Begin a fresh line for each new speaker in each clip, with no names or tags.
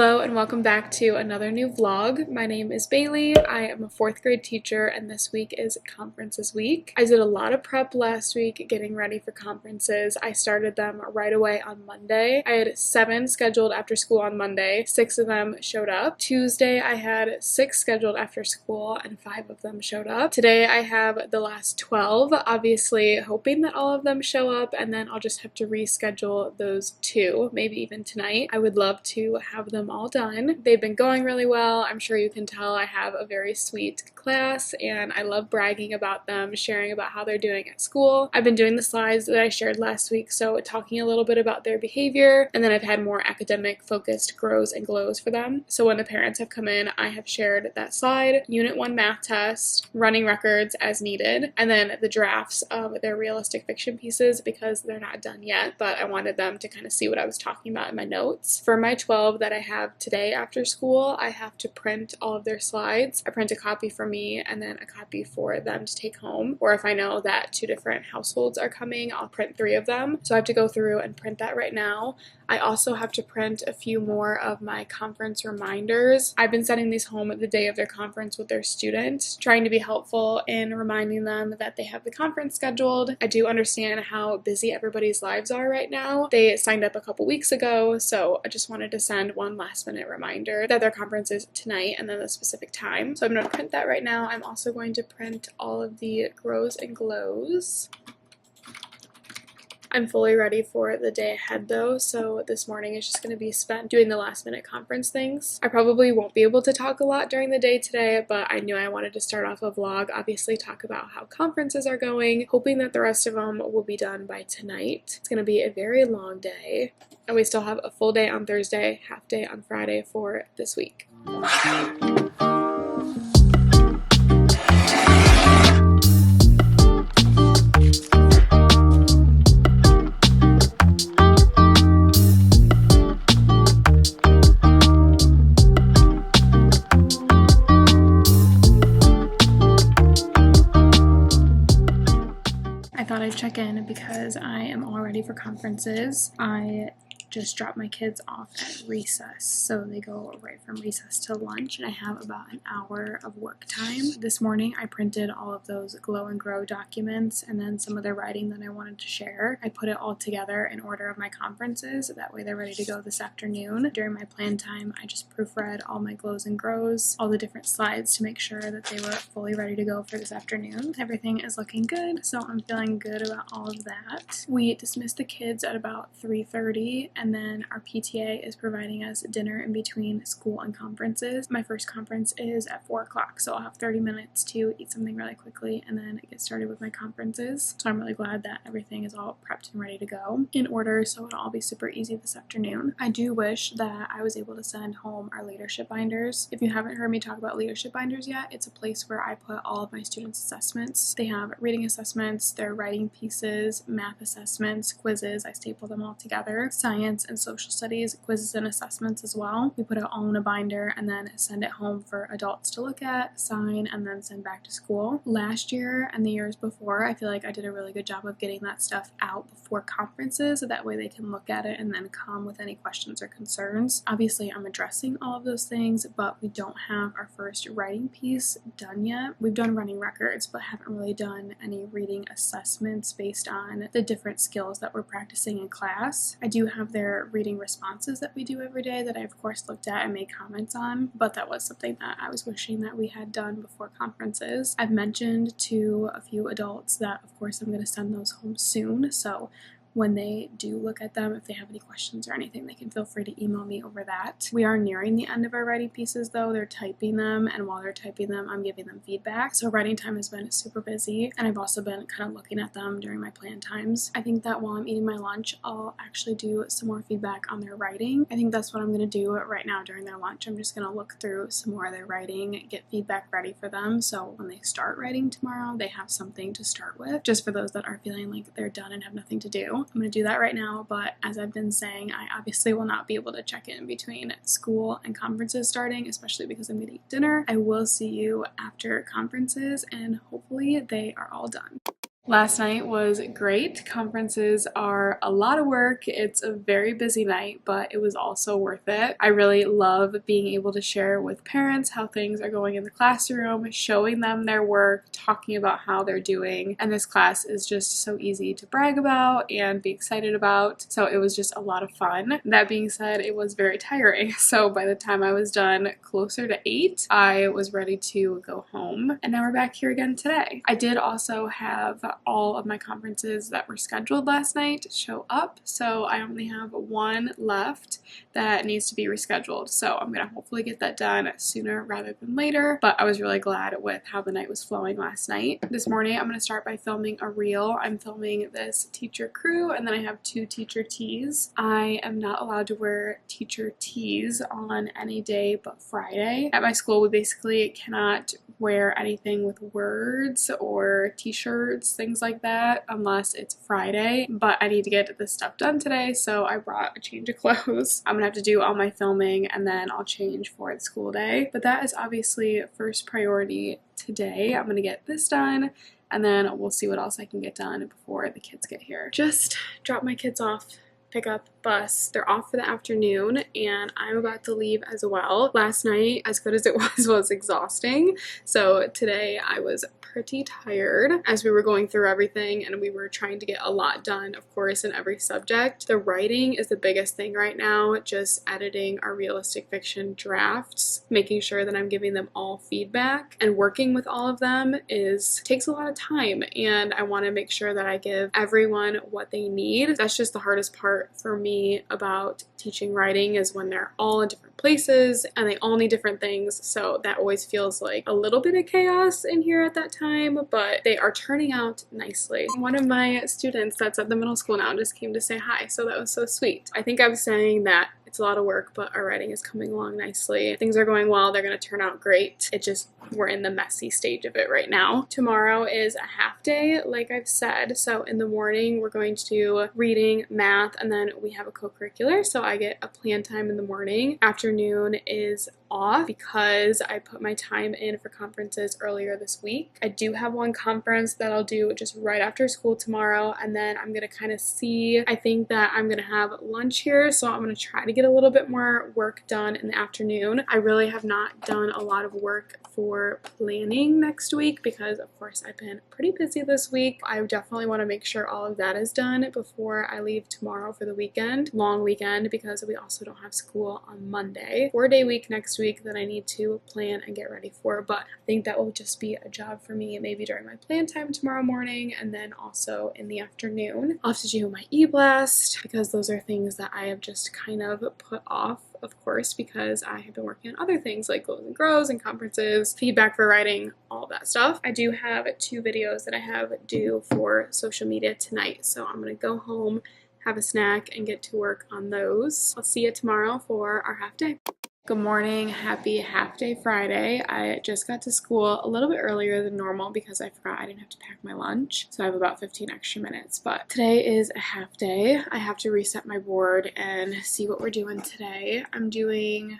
Hello and welcome back to another new vlog. My name is Bailey. I am a 4th grade teacher and this week is conferences week. I did a lot of prep last week getting ready for conferences. I started them right away on Monday. I had 7 scheduled after school on Monday. 6 of them showed up. Tuesday I had 6 scheduled after school and 5 of them showed up. Today I have the last 12, obviously hoping that all of them show up, and then I'll just have to reschedule those 2, maybe even tonight. I would love to have them all done. They've been going really well. I'm sure you can tell I have a very sweet class and I love bragging about them, sharing about how they're doing at school. I've been doing the slides that I shared last week, so talking a little bit about their behavior, and then I've had more academic focused grows and glows for them. So when the parents have come in, I have shared that slide, Unit 1 math test, running records as needed, and then the drafts of their realistic fiction pieces because they're not done yet, but I wanted them to kind of see what I was talking about in my notes. For my 12 that I have today after school, I have to print all of their slides. I print a copy for me and then a copy for them to take home, or if I know that 2 different households are coming, I'll print 3 of them. So I have to go through and print that right now. I also have to print a few more of my conference reminders. I've been sending these home the day of their conference with their student, trying to be helpful in reminding them that they have the conference scheduled. I do understand how busy everybody's lives are right now. They signed up a couple weeks ago, so I just wanted to send one last minute reminder that their conference is tonight and then the specific time. So I'm going to print that right now. I'm also going to print all of the grows and glows. I'm fully ready for the day ahead though, so this morning is just going to be spent doing the last minute conference things. I probably won't be able to talk a lot during the day today, but I knew I wanted to start off a vlog, obviously talk about how conferences are going, hoping that the rest of them will be done by tonight. It's going to be a very long day, and we still have a full day on Thursday, half day on Friday for this week. I thought I'd check in because I am all ready for conferences. I just dropped my kids off at recess, so they go right from recess to lunch, and I have about an hour of work time. This morning I printed all of those glow and grow documents and then some of the writing that I wanted to share. I put it all together in order of my conferences, that way they're ready to go this afternoon. During my plan time I just proofread all my glows and grows, all the different slides to make sure that they were fully ready to go for this afternoon. Everything is looking good, so I'm feeling good about all of that. We dismissed the kids at about 3:30, and then our PTA is providing us dinner in between school and conferences. My first conference is at 4 o'clock, so I'll have 30 minutes to eat something really quickly and then get started with my conferences. So I'm really glad that everything is all prepped and ready to go in order, so it'll all be super easy this afternoon. I do wish that I was able to send home our leadership binders. If you haven't heard me talk about leadership binders yet, it's a place where I put all of my students' assessments. They have reading assessments, their writing pieces, math assessments, quizzes. I staple them all together. Science and social studies, quizzes and assessments as well. We put it all in a binder and then send it home for adults to look at, sign, and then send back to school. Last year and the years before, I feel like I did a really good job of getting that stuff out before conferences, so that way they can look at it and then come with any questions or concerns. Obviously, I'm addressing all of those things, but we don't have our first writing piece done yet. We've done running records, but haven't really done any reading assessments based on the different skills that we're practicing in class. I do have their reading responses that we do every day that I of course looked at and made comments on, but that was something that I was wishing that we had done before conferences. I've mentioned to a few adults that of course I'm going to send those home soon, so when they do look at them, if they have any questions or anything, they can feel free to email me over that. We are nearing the end of our writing pieces though. They're typing them, and while they're typing them, I'm giving them feedback. So writing time has been super busy, and I've also been kind of looking at them during my plan times. I think that while I'm eating my lunch, I'll actually do some more feedback on their writing. I think that's what I'm going to do right now during their lunch. I'm just going to look through some more of their writing, get feedback ready for them, so when they start writing tomorrow, they have something to start with, just for those that are feeling like they're done and have nothing to do. I'm going to do that right now, but as I've been saying, I obviously will not be able to check in between school and conferences starting, especially because I'm going to eat dinner. I will see you after conferences, and hopefully they are all done. Last night was great. Conferences are a lot of work. It's a very busy night, but it was also worth it. I really love being able to share with parents how things are going in the classroom, showing them their work, talking about how they're doing. And this class is just so easy to brag about and be excited about. So it was just a lot of fun. That being said, it was very tiring. So by the time I was done closer to 8, I was ready to go home. And now we're back here again today. I did also have all of my conferences that were scheduled last night show up, so I only have one left that needs to be rescheduled, so I'm gonna hopefully get that done sooner rather than later. But I was really glad with how the night was flowing last night. This morning I'm gonna start by filming a reel. I'm filming this teacher crew, and then I have 2 teacher tees. I am not allowed to wear teacher tees on any day but Friday. At my school, we basically cannot wear anything with words or t-shirts, things like that, unless it's Friday. But I need to get this stuff done today, so I brought a change of clothes. I'm gonna have to do all my filming and then I'll change for the school day. But that is obviously first priority today. I'm gonna get this done, and then we'll see what else I can get done before the kids get here. Just drop my kids off, pick up bus. They're off for the afternoon and I'm about to leave as well. Last night, as good as it was exhausting. So today I was pretty tired as we were going through everything and we were trying to get a lot done, of course, in every subject. The writing is the biggest thing right now, just editing our realistic fiction drafts, making sure that I'm giving them all feedback, and working with all of them takes a lot of time, and I want to make sure that I give everyone what they need. That's just the hardest part for me about teaching writing, is when they're all in different places and they all need different things, so that always feels like a little bit of chaos in here at that time, but they are turning out nicely. One of my students that's at the middle school now just came to say hi, so that was so sweet. I think I was saying that it's a lot of work, but our writing is coming along nicely. Things are going well. They're going to turn out great. We're in the messy stage of it right now. Tomorrow is a half day, like I've said. So in the morning, we're going to do reading, math, and then we have a co-curricular. So I get a plan time in the morning. Afternoon is off because I put my time in for conferences earlier this week. I do have one conference that I'll do just right after school tomorrow, and then I'm gonna kind of see, I think that I'm gonna have lunch here, so I'm gonna try to get a little bit more work done in the afternoon. I really have not done a lot of work for planning next week because of course I've been pretty busy this week. I definitely want to make sure all of that is done before I leave tomorrow for the weekend, long weekend, because we also don't have school on Monday. 4-day week next week that I need to plan and get ready for, but I think that will just be a job for me maybe during my plan time tomorrow morning, and then also in the afternoon. I'll have to do my e-blast because those are things that I have just kind of put off, of course, because I have been working on other things like Glows and Grows and conferences, feedback for writing, all that stuff. I do have 2 videos that I have due for social media tonight, so I'm gonna go home, have a snack, and get to work on those. I'll see you tomorrow for our half day. Good morning, happy half day Friday. I just got to school a little bit earlier than normal because I forgot I didn't have to pack my lunch, so I have about 15 extra minutes, but today is a half day. I have to reset my board and see what we're doing today. I'm doing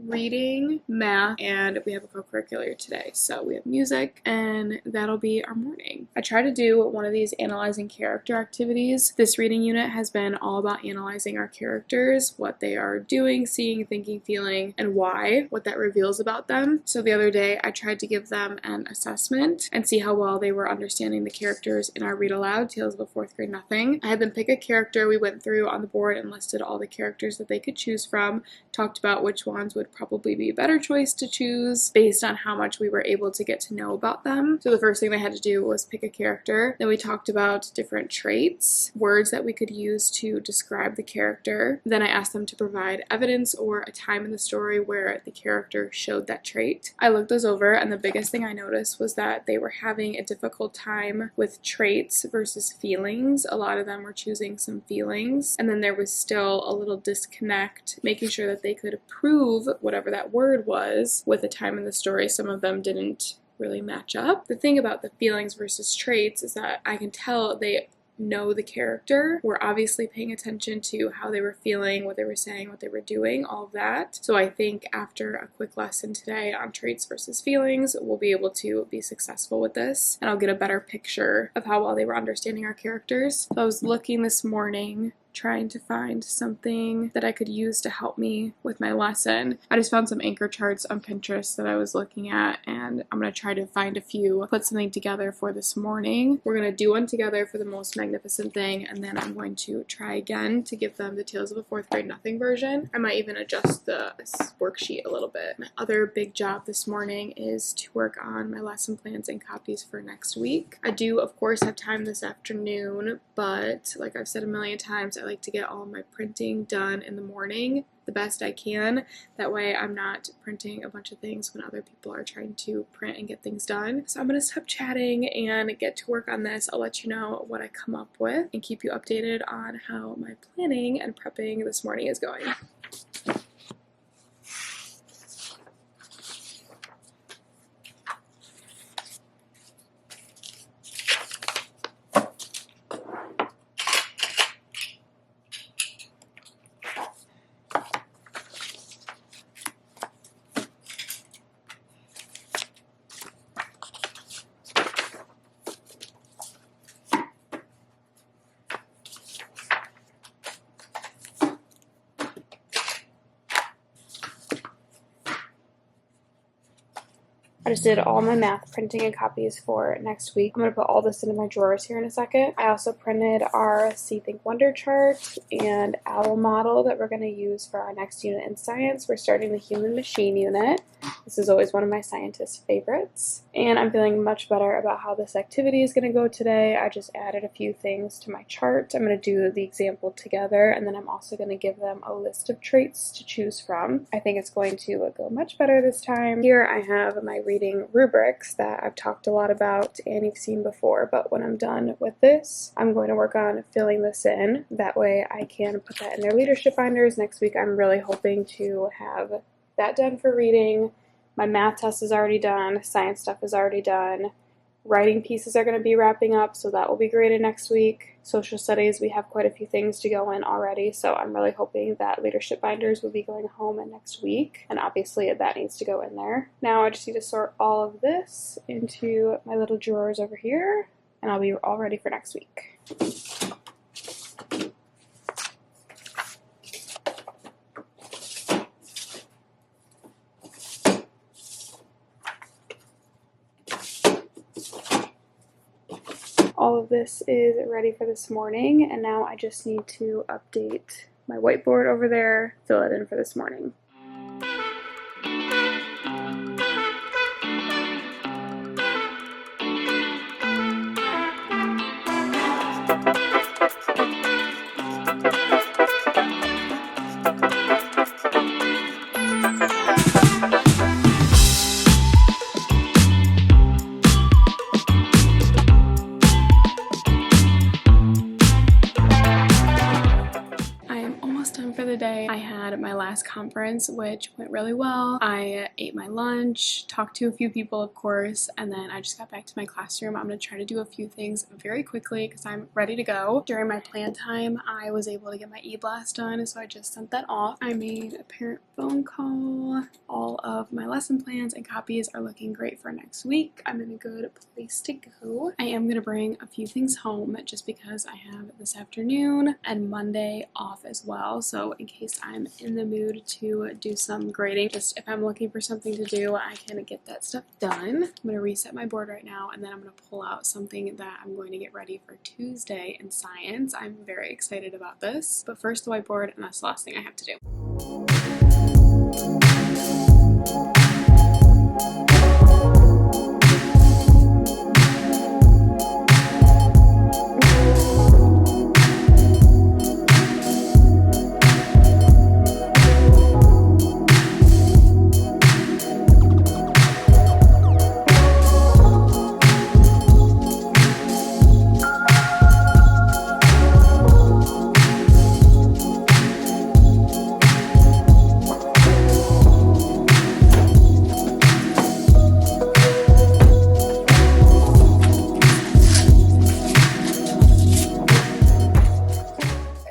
reading, math, and we have a co-curricular today. So we have music, and that'll be our morning. I try to do one of these analyzing character activities. This reading unit has been all about analyzing our characters, what they are doing, seeing, thinking, feeling, and why, what that reveals about them. So the other day, I tried to give them an assessment and see how well they were understanding the characters in our read aloud, Tales of a Fourth Grade Nothing. I had them pick a character. We went through on the board and listed all the characters that they could choose from, talked about which ones would probably be a better choice to choose based on how much we were able to get to know about them. So the first thing they had to do was pick a character. Then we talked about different traits, words that we could use to describe the character. Then I asked them to provide evidence or a time in the story where the character showed that trait. I looked those over, and the biggest thing I noticed was that they were having a difficult time with traits versus feelings. A lot of them were choosing some feelings, and then there was still a little disconnect, making sure that they could prove whatever that word was with a time in the story. Some of them didn't really match up. The thing about the feelings versus traits is that I can tell they know the character. We're obviously paying attention to how they were feeling, what they were saying, what they were doing, all of that. So I think after a quick lesson today on traits versus feelings, we'll be able to be successful with this, and I'll get a better picture of how well they were understanding our characters. So I was looking this morning trying to find something that I could use to help me with my lesson. I just found some anchor charts on Pinterest that I was looking at, and I'm going to try to find a few, put something together for this morning. We're going to do one together for the most magnificent thing, and then I'm going to try again to give them the Tales of a Fourth Grade Nothing version. I might even adjust the worksheet a little bit. My other big job this morning is to work on my lesson plans and copies for next week. I do, of course, have time this afternoon, but like I've said a million times, I like to get all my printing done in the morning the best I can. That way I'm not printing a bunch of things when other people are trying to print and get things done. So I'm going to stop chatting and get to work on this. I'll let you know what I come up with and keep you updated on how my planning and prepping this morning is going. I just did all my math printing and copies for next week. I'm going to put all this into my drawers here in a second. I also printed our See, Think, Wonder chart and OWL model that we're going to use for our next unit in science. We're starting the human machine unit. This is always one of my scientist favorites. And I'm feeling much better about how this activity is going to go today. I just added a few things to my chart. I'm going to do the example together, and then I'm also going to give them a list of traits to choose from. I think it's going to go much better this time. Here I have my reading rubrics that I've talked a lot about and you've seen before, but when I'm done with this, I'm going to work on filling this in. That way I can put that in their leadership binders. Next week I'm really hoping to have that done for reading. My math test is already done, science stuff is already done. Writing pieces are going to be wrapping up, so that will be graded next week. Social studies, we have quite a few things to go in already, so I'm really hoping that leadership binders will be going home in next week, and obviously that needs to go in there. Now I just need to sort all of this into my little drawers over here, and I'll be all ready for next week. All of this is ready for this morning, and now I just need to update my whiteboard over there, fill it in for this morning. For the day. I had my last conference, which went really well. I ate my lunch, talked to a few people, of course, and then I just got back to my classroom. I'm going to try to do a few things very quickly because I'm ready to go. During my plan time, I was able to get my e-blast done, so I just sent that off. I made a parent phone call. All of my lesson plans and copies are looking great for next week. I'm in a good place to go. I am going to bring a few things home just because I have this afternoon and Monday off as well, so in case I'm in the mood to do some grading, just if I'm looking for something to do, I can get that stuff done. I'm going to reset my board right now, and then I'm going to pull out something that I'm going to get ready for Tuesday in science. I'm very excited about this, but first the whiteboard, and that's the last thing I have to do.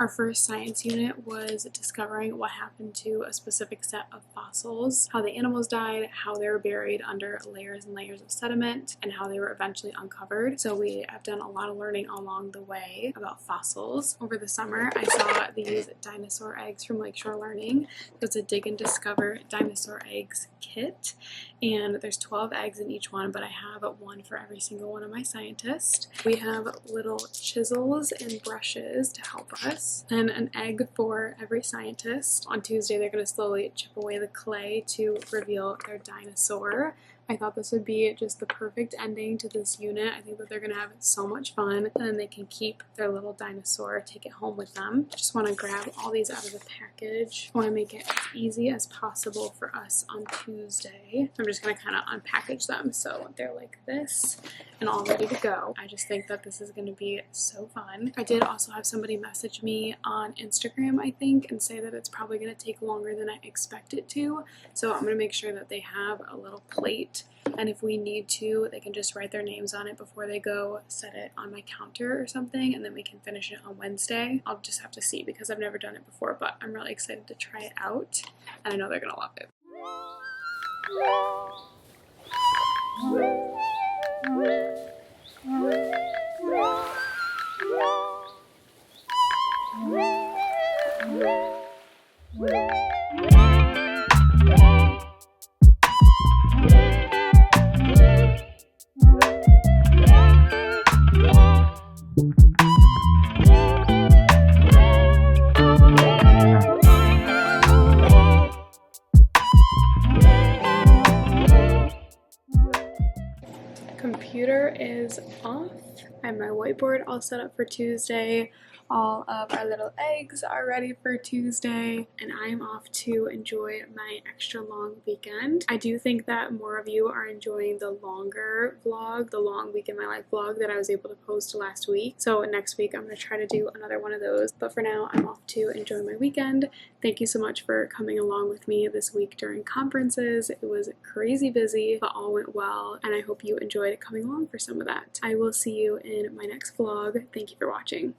Our first science unit was discovering what happened to a specific set of fossils, how the animals died, how they were buried under layers and layers of sediment, and how they were eventually uncovered. So we have done a lot of learning along the way about fossils. Over the summer, I saw these dinosaur eggs from Lakeshore Learning. It's a Dig and Discover dinosaur eggs kit, and there's 12 eggs in each one, but I have one for every single one of my scientists. We have little chisels and brushes to help us, and an egg for every scientist. On Tuesday, they're going to slowly chip away the clay to reveal their dinosaur. I thought this would be just the perfect ending to this unit. I think that they're going to have so much fun, and then they can keep their little dinosaur, take it home with them. Just want to grab all these out of the package. I want to make it as easy as possible for us on Tuesday. I'm just going to kind of unpackage them so they're like this and all ready to go. I just think that this is going to be so fun. I did also have somebody message me on Instagram, I think, and say that it's probably going to take longer than I expect it to. So I'm going to make sure that they have a little plate, and if we need to, they can just write their names on it before they go set it on my counter or something, and then we can finish it on Wednesday. I'll just have to see because I've never done it before, but I'm really excited to try it out, and I know they're going to love it. Computer is off. I have my whiteboard all set up for Tuesday. All of our little eggs are ready for Tuesday, and I'm off to enjoy my extra long weekend. I do think that more of you are enjoying the longer vlog, the long week in my life vlog that I was able to post last week. So next week I'm going to try to do another one of those, but for now I'm off to enjoy my weekend. Thank you so much for coming along with me this week during conferences. It was crazy busy, but all went well, and I hope you enjoyed coming along for some of that. I will see you in my next vlog. Thank you for watching.